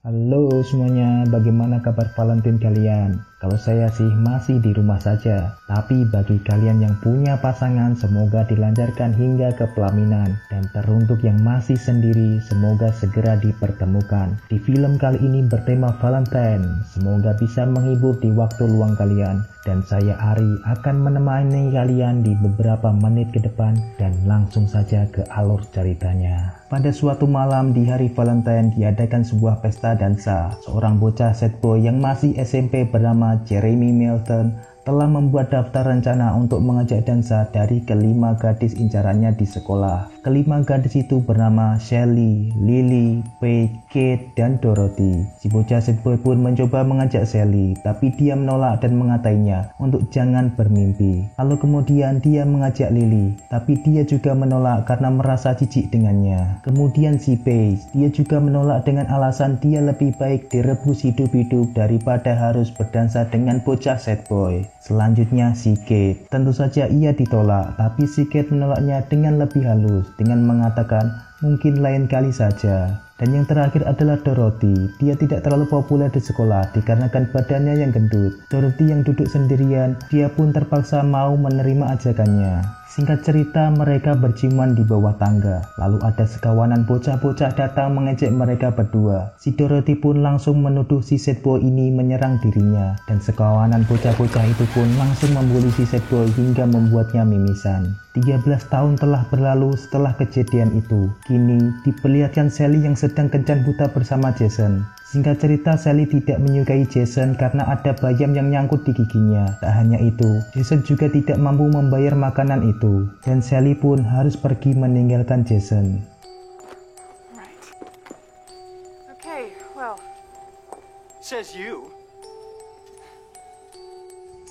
Halo semuanya, bagaimana kabar Valentine kalian? Kalau saya sih masih di rumah saja, tapi bagi kalian yang punya pasangan semoga dilancarkan hingga ke pelaminan. Dan teruntuk yang masih sendiri semoga segera dipertemukan. Di film kali ini bertema Valentine, semoga bisa menghibur di waktu luang kalian. Dan saya Ari akan menemani kalian di beberapa menit ke depan dan langsung saja ke alur ceritanya. Pada suatu malam di hari Valentine diadakan sebuah pesta dansa. Seorang bocah sad boy yang masih SMP bernama Jeremy Melton telah membuat daftar rencana untuk mengajak dansa dari kelima gadis incarannya di sekolah. Kelima gadis itu bernama Shelly, Lily, Paige, Kate, dan Dorothy. Si bocah sad boy pun mencoba mengajak Shelly, tapi dia menolak dan mengatainya untuk jangan bermimpi. Lalu kemudian dia mengajak Lily, tapi dia juga menolak karena merasa jijik dengannya. Kemudian si Paige, dia juga menolak dengan alasan dia lebih baik direbus hidup-hidup daripada harus berdansa dengan bocah sad boy. Selanjutnya si Kate, tentu saja ia ditolak, tapi si Kate menolaknya dengan lebih halus, dengan mengatakan mungkin lain kali saja. Dan yang terakhir adalah Dorothy. Dia tidak terlalu populer di sekolah dikarenakan badannya yang gendut. Dorothy yang duduk sendirian, dia pun terpaksa mau menerima ajakannya. Singkat cerita, mereka berciuman di bawah tangga. Lalu ada sekawanan bocah-bocah datang mengejek mereka berdua. Si Dorothy pun langsung menuduh si sad boy ini menyerang dirinya. Dan sekawanan bocah-bocah itu pun langsung membuli si sad boy hingga membuatnya mimisan. 13 tahun telah berlalu setelah kejadian itu. Kini diperlihatkan Shelly yang sedang kencan buta bersama Jason. Singkat cerita, Shelly tidak menyukai Jason karena ada bayam yang nyangkut di giginya. Tak hanya itu, Jason juga tidak mampu membayar makanan itu. Dan Shelly pun harus pergi meninggalkan Jason.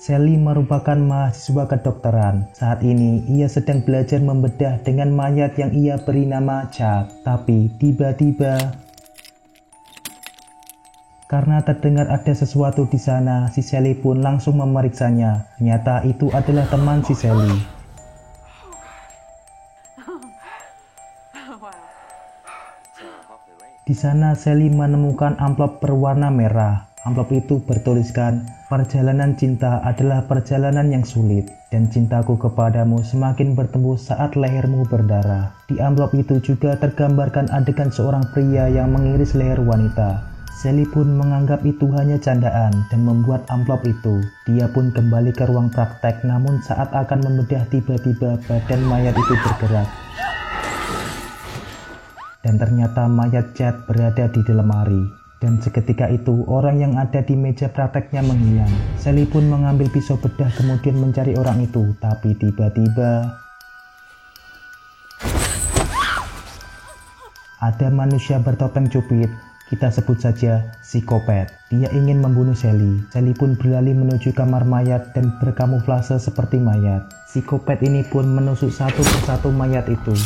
Shelly merupakan mahasiswa kedokteran. Saat ini, ia sedang belajar membedah dengan mayat yang ia beri nama Chuck. Tapi tiba-tiba, karena terdengar ada sesuatu di sana, si Shelly pun langsung memeriksanya. Ternyata itu adalah teman si Shelly. Di sana Shelly menemukan amplop berwarna merah. Amplop itu bertuliskan, perjalanan cinta adalah perjalanan yang sulit, dan cintaku kepadamu semakin bertemu saat lehermu berdarah. Di amplop itu juga tergambarkan adegan seorang pria yang mengiris leher wanita. Shelly pun menganggap itu hanya candaan dan membuat amplop itu. Dia pun kembali ke ruang praktek, namun saat akan membedah tiba-tiba badan mayat itu bergerak. Dan ternyata mayat Chad berada di dalam lemari. Dan seketika itu orang yang ada di meja prakteknya menghilang. Shelly pun mengambil pisau bedah kemudian mencari orang itu. Tapi tiba-tiba ada manusia bertopeng cupid. Kita sebut saja psikopat. Dia ingin membunuh Shelly. Shelly pun berlari menuju kamar mayat dan berkamuflase seperti mayat. Psikopat ini pun menusuk satu persatu mayat itu.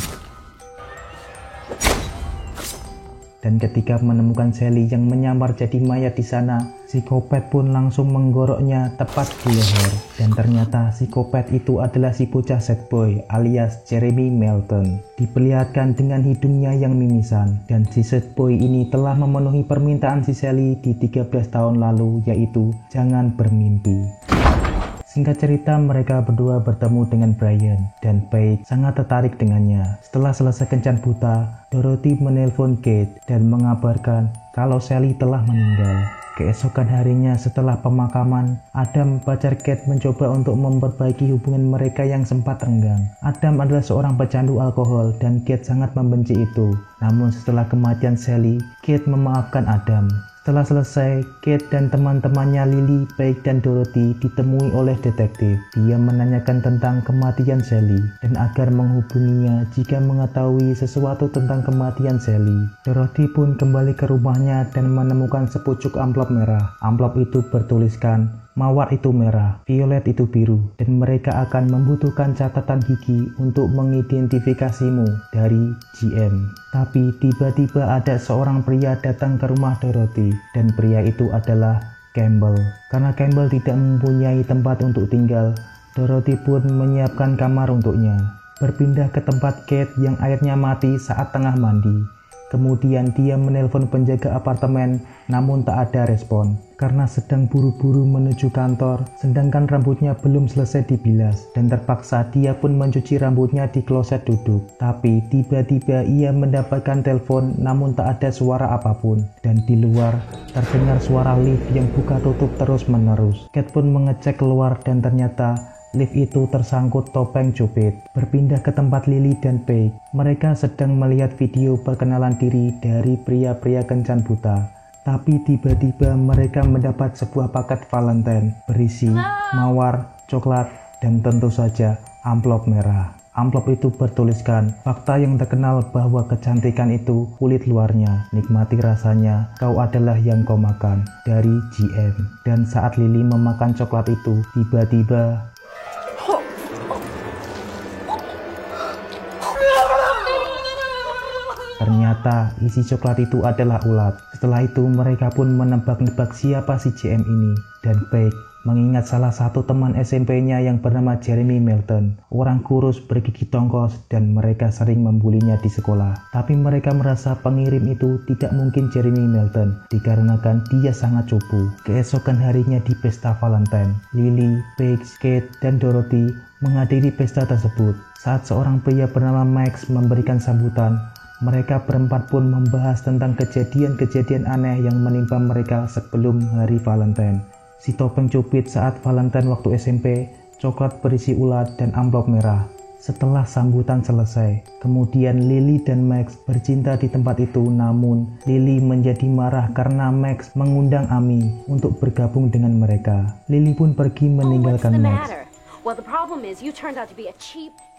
Dan ketika menemukan Shelly yang menyamar jadi mayat di sana, psikopat pun langsung menggoroknya tepat di leher. Dan ternyata psikopat itu adalah si bocah sad boy alias Jeremy Melton. Diperlihatkan dengan hidungnya yang mimisan. Dan si sad boy ini telah memenuhi permintaan si Shelly di 13 tahun lalu, yaitu jangan bermimpi. Singkat cerita, mereka berdua bertemu dengan Brian, dan Paige sangat tertarik dengannya. Setelah selesai kencan buta, Dorothy menelpon Kate dan mengabarkan kalau Shelly telah meninggal. Keesokan harinya setelah pemakaman, Adam, pacar Kate, mencoba untuk memperbaiki hubungan mereka yang sempat renggang. Adam adalah seorang pecandu alkohol dan Kate sangat membenci itu. Namun setelah kematian Shelly, Kate memaafkan Adam. Setelah selesai, Kate dan teman-temannya Lily, Paige, dan Dorothy ditemui oleh detektif. Dia menanyakan tentang kematian Shelly dan agar menghubunginya jika mengetahui sesuatu tentang kematian Shelly. Dorothy pun kembali ke rumahnya dan menemukan sepucuk amplop merah. Amplop itu bertuliskan, mawar itu merah, violet itu biru, dan mereka akan membutuhkan catatan gigi untuk mengidentifikasimu dari GM. Tapi tiba-tiba ada seorang pria datang ke rumah Dorothy, dan pria itu adalah Campbell. Karena Campbell tidak mempunyai tempat untuk tinggal, Dorothy pun menyiapkan kamar untuknya. Berpindah ke tempat Kate yang airnya mati saat tengah mandi. Kemudian dia menelpon penjaga apartemen, namun tak ada respon. Karena sedang buru-buru menuju kantor, sedangkan rambutnya belum selesai dibilas, dan terpaksa dia pun mencuci rambutnya di kloset duduk. Tapi tiba-tiba ia mendapatkan telepon, namun tak ada suara apapun. Dan di luar, terdengar suara lift yang buka tutup terus-menerus. Kate pun mengecek keluar dan ternyata lift itu tersangkut topeng cupid. Berpindah ke tempat Lily dan Paige. Mereka sedang melihat video perkenalan diri dari pria-pria kencan buta. Tapi tiba-tiba mereka mendapat sebuah paket Valentine berisi mawar, coklat, dan tentu saja amplop merah. Amplop itu bertuliskan fakta yang terkenal bahwa kecantikan itu kulit luarnya, nikmati rasanya, kau adalah yang kau makan, dari GM. Dan saat Lily memakan coklat itu, tiba-tiba ternyata isi coklat itu adalah ulat. Setelah itu mereka pun menebak-nebak siapa si GM ini. Dan Paige mengingat salah satu teman SMP-nya yang bernama Jeremy Milton. Orang kurus bergigi tongkos dan mereka sering membulinya di sekolah. Tapi mereka merasa pengirim itu tidak mungkin Jeremy Milton dikarenakan dia sangat cupu. Keesokan harinya di pesta Valentine, Lily, Paige, Kate, dan Dorothy menghadiri pesta tersebut. Saat seorang pria bernama Max memberikan sambutan, mereka berempat pun membahas tentang kejadian-kejadian aneh yang menimpa mereka sebelum hari Valentine. Si topeng cupid saat Valentine waktu SMP, coklat berisi ulat, dan amplop merah. Setelah sambutan selesai, kemudian Lily dan Max bercinta di tempat itu, namun Lily menjadi marah karena Max mengundang Amy untuk bergabung dengan mereka. Lily pun pergi meninggalkan Max.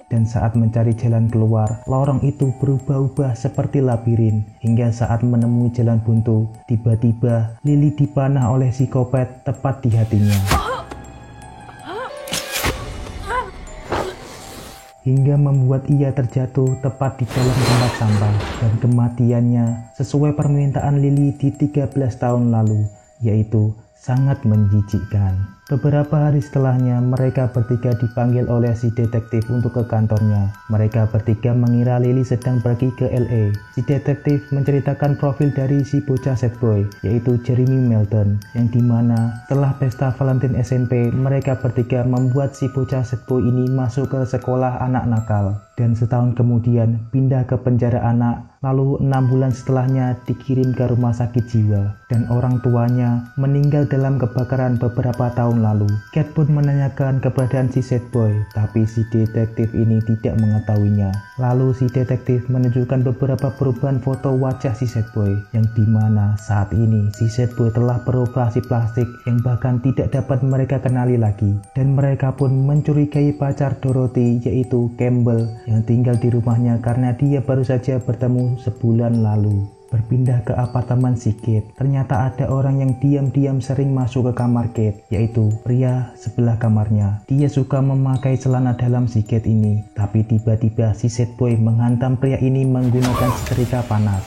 Dan saat mencari jalan keluar, lorong itu berubah-ubah seperti labirin. Hingga saat menemui jalan buntu, tiba-tiba Lily dipanah oleh psikopat tepat di hatinya. Hingga membuat ia terjatuh tepat di dalam tempat sampah. Dan kematiannya sesuai permintaan Lily di 13 tahun lalu, yaitu sangat menjijikkan. Beberapa hari setelahnya, mereka bertiga dipanggil oleh si detektif untuk ke kantornya. Mereka bertiga mengira Lily sedang pergi ke LA. Si detektif menceritakan profil dari si bocah sad boy, yaitu Jeremy Milton, yang dimana setelah pesta Valentine SMP, mereka bertiga membuat si bocah sad boy ini masuk ke sekolah anak nakal. Dan setahun kemudian pindah ke penjara anak, lalu 6 bulan setelahnya dikirim ke rumah sakit jiwa. Dan orang tuanya meninggal dalam kebakaran beberapa tahun lalu. Kate pun menanyakan keberadaan si sad boy, tapi si detektif ini tidak mengetahuinya. Lalu si detektif menunjukkan beberapa perubahan foto wajah si sad boy, yang dimana saat ini si sad boy telah beroperasi plastik yang bahkan tidak dapat mereka kenali lagi. Dan mereka pun mencurigai pacar Dorothy, yaitu Campbell, yang tinggal di rumahnya karena dia baru saja bertemu sebulan lalu. Berpindah ke apartemen si Kate, ternyata ada orang yang diam-diam sering masuk ke kamar Kate, yaitu pria sebelah kamarnya. Dia suka memakai celana dalam si Kate ini, tapi tiba-tiba si sad boy menghantam pria ini menggunakan setrika panas.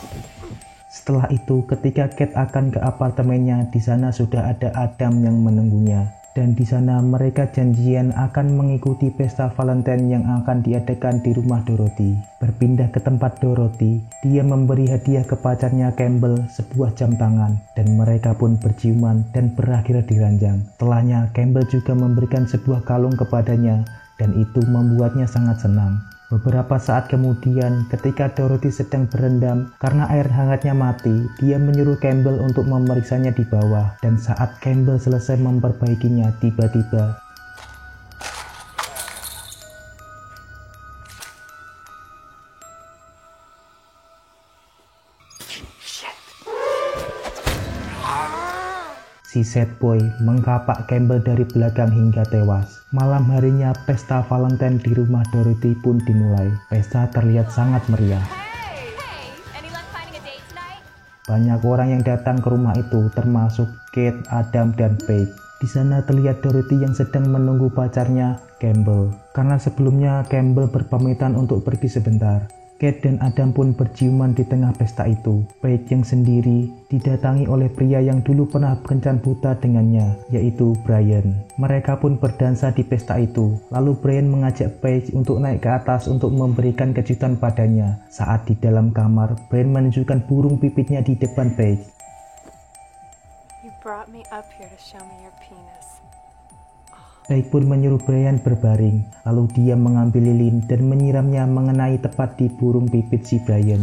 Setelah itu, ketika Kate akan ke apartemennya, di sana sudah ada Adam yang menunggunya. Dan di sana mereka janjian akan mengikuti pesta Valentine yang akan diadakan di rumah Dorothy. Berpindah ke tempat Dorothy, dia memberi hadiah ke pacarnya Campbell sebuah jam tangan, dan mereka pun berciuman dan berakhir di ranjang. Setelahnya Campbell juga memberikan sebuah kalung kepadanya, dan itu membuatnya sangat senang. Beberapa saat kemudian, ketika Dorothy sedang berendam karena air hangatnya mati, dia menyuruh Campbell untuk memeriksanya di bawah. Dan saat Campbell selesai memperbaikinya, tiba-tiba si sad boy mengkapak Campbell dari belakang hingga tewas. Malam harinya pesta Valentine di rumah Dorothy pun dimulai. Pesta terlihat sangat meriah. Banyak orang yang datang ke rumah itu, termasuk Kate, Adam, dan Paige. Di sana terlihat Dorothy yang sedang menunggu pacarnya, Campbell. Karena sebelumnya Campbell berpamitan untuk pergi sebentar. Kate dan Adam pun berciuman di tengah pesta itu. Paige yang sendiri didatangi oleh pria yang dulu pernah kencan buta dengannya, yaitu Brian. Mereka pun berdansa di pesta itu. Lalu Brian mengajak Paige untuk naik ke atas untuk memberikan kejutan padanya. Saat di dalam kamar, Brian menunjukkan burung pipitnya di depan Paige. You brought me up here to show me your penis. Paige pun menyuruh Brian berbaring, lalu dia mengambil lilin dan menyiramnya mengenai tepat di burung pipit si Brian.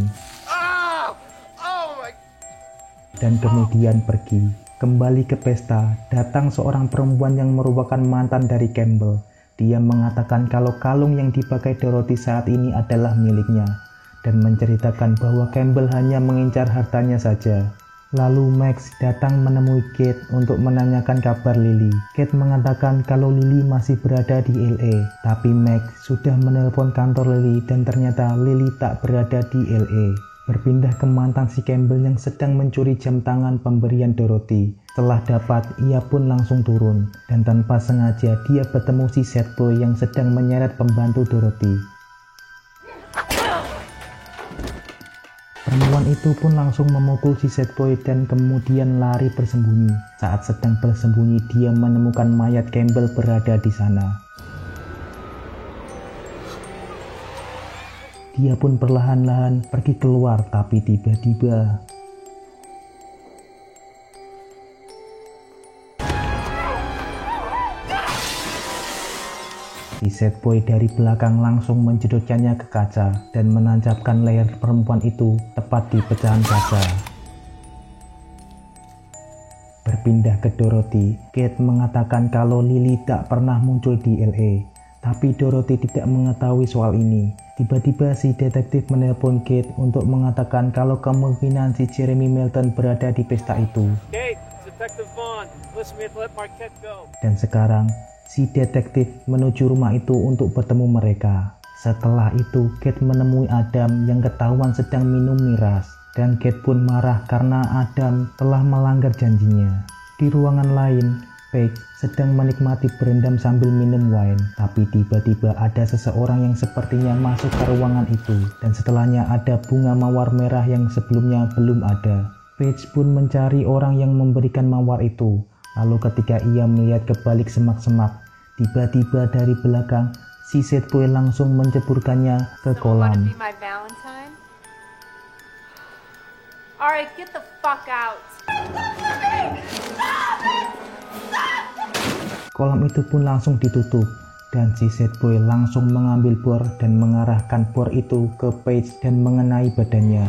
Dan kemudian pergi. Kembali ke pesta, datang seorang perempuan yang merupakan mantan dari Campbell. Dia mengatakan kalau kalung yang dipakai Dorothy saat ini adalah miliknya, dan menceritakan bahwa Campbell hanya mengincar hartanya saja. Lalu Max datang menemui Kate untuk menanyakan kabar Lily. Kate mengatakan kalau Lily masih berada di LA, tapi Max sudah menelpon kantor Lily dan ternyata Lily tak berada di LA. Berpindah ke mantan si Campbell yang sedang mencuri jam tangan pemberian Dorothy. Setelah dapat, ia pun langsung turun, dan tanpa sengaja dia bertemu si sad boy yang sedang menyeret pembantu Dorothy. Perempuan itu pun langsung memukul si sad boy dan kemudian lari bersembunyi. Saat sedang bersembunyi, dia menemukan mayat Campbell berada di sana. Dia pun perlahan-lahan pergi keluar, tapi tiba-tiba si sad boy dari belakang langsung menjedotkannya ke kaca dan menancapkan leher perempuan itu tepat di pecahan kaca. Berpindah ke Dorothy, Kate mengatakan kalau Lily tak pernah muncul di LA, tapi Dorothy tidak mengetahui soal ini. Tiba-tiba si detektif menelpon Kate untuk mengatakan kalau kemungkinan si Jeremy Milton berada di pesta itu. Kate, Detective Vaughn, listen, we have to let Marquette go. Dan sekarang si detektif menuju rumah itu untuk bertemu mereka. Setelah itu, Kate menemui Adam yang ketahuan sedang minum miras. Dan Kate pun marah karena Adam telah melanggar janjinya. Di ruangan lain, Paige sedang menikmati berendam sambil minum wine. Tapi tiba-tiba ada seseorang yang sepertinya masuk ke ruangan itu. Dan setelahnya ada bunga mawar merah yang sebelumnya belum ada. Paige pun mencari orang yang memberikan mawar itu. Lalu ketika ia melihat ke balik semak-semak, tiba-tiba dari belakang, si sad boy langsung menceburkannya ke kolam. Alright, get the fuck out. Kolam itu pun langsung ditutup, dan si sad boy langsung mengambil bor dan mengarahkan bor itu ke Paige dan mengenai badannya.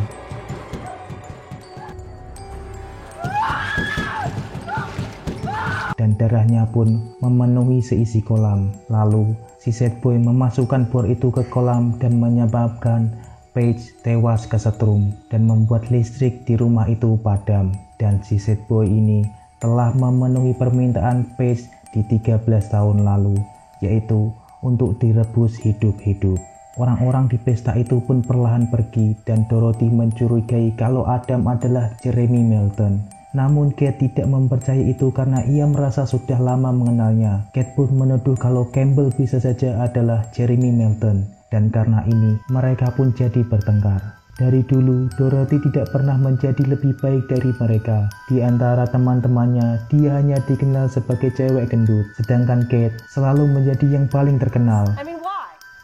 Dan darahnya pun memenuhi seisi kolam. Lalu si sad boy memasukkan bor itu ke kolam dan menyebabkan Paige tewas kesetrum dan membuat listrik di rumah itu padam. Dan si sad boy ini telah memenuhi permintaan Paige di 13 tahun lalu, yaitu untuk direbus hidup-hidup. Orang-orang di pesta itu pun perlahan pergi dan Dorothy mencurigai kalau Adam adalah Jeremy Milton. Namun Kate tidak mempercayai itu karena ia merasa sudah lama mengenalnya. Kate pun menuduh kalau Campbell bisa saja adalah Jeremy Milton, dan karena ini mereka pun jadi bertengkar. Dari dulu, Dorothy tidak pernah menjadi lebih baik dari mereka. Di antara teman-temannya, dia hanya dikenal sebagai cewek gendut, sedangkan Kate selalu menjadi yang paling terkenal.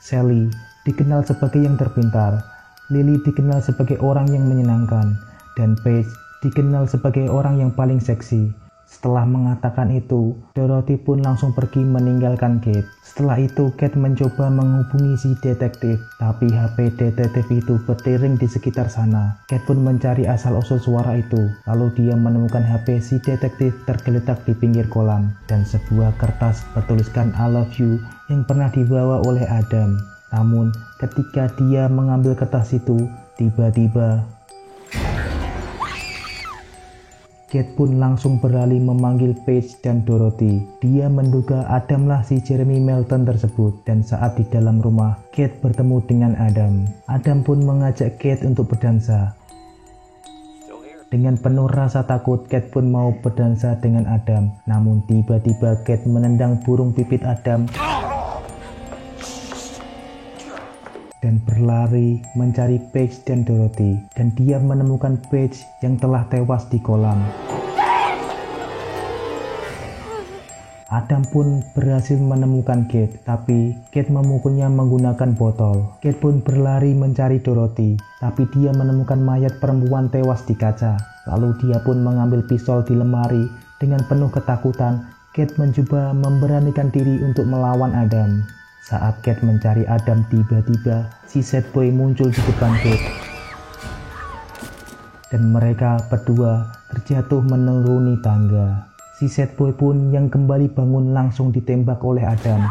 Sally dikenal sebagai yang terpintar, Lily dikenal sebagai orang yang menyenangkan, dan Paige dikenal sebagai orang yang paling seksi. Setelah mengatakan itu, Dorothy pun langsung pergi meninggalkan Kate. Setelah itu, Kate mencoba menghubungi si detektif, tapi HP detektif itu berdering di sekitar sana. Kate pun mencari asal-usul suara itu, lalu dia menemukan HP si detektif tergeletak di pinggir kolam, dan sebuah kertas bertuliskan I love you yang pernah dibawa oleh Adam. Namun, ketika dia mengambil kertas itu, tiba-tiba Kate pun langsung beralih memanggil Paige dan Dorothy. Dia menduga Adamlah si Jeremy Milton tersebut, dan saat di dalam rumah, Kate bertemu dengan Adam. Adam pun mengajak Kate untuk berdansa. Dengan penuh rasa takut, Kate pun mau berdansa dengan Adam. Namun tiba-tiba Kate menendang burung pipit Adam dan berlari mencari Paige dan Dorothy, dan dia menemukan Paige yang telah tewas di kolam. Adam pun berhasil menemukan Kate, tapi Kate memukulnya menggunakan botol. Kate pun berlari mencari Dorothy, tapi dia menemukan mayat perempuan tewas di kaca. Lalu dia pun mengambil pistol di lemari. Dengan penuh ketakutan, Kate mencoba memberanikan diri untuk melawan Adam. Saat Kate mencari Adam, tiba-tiba si sad boy muncul di depan Kate. Dan mereka berdua terjatuh menuruni tangga. Si sad boy pun yang kembali bangun langsung ditembak oleh Adam.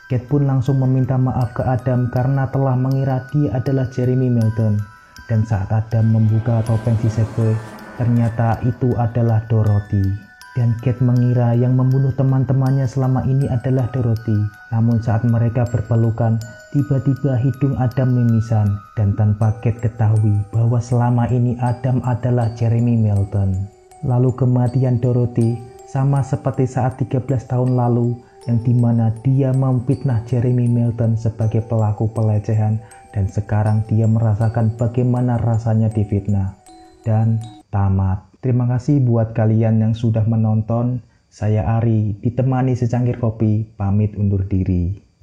Kate pun langsung meminta maaf ke Adam karena telah mengira dia adalah Jeremy Milton. Dan saat Adam membuka topeng si sad boy, ternyata itu adalah Dorothy. Dan Kate mengira yang membunuh teman-temannya selama ini adalah Dorothy. Namun saat mereka berpelukan, tiba-tiba hidung Adam mimisan. Dan tanpa Kate ketahui bahwa selama ini Adam adalah Jeremy Milton. Lalu kematian Dorothy sama seperti saat 13 tahun lalu yang dimana dia memfitnah Jeremy Milton sebagai pelaku pelecehan dan sekarang dia merasakan bagaimana rasanya difitnah. Dan tamat. Terima kasih buat kalian yang sudah menonton. Saya Ari, ditemani secangkir kopi, pamit undur diri.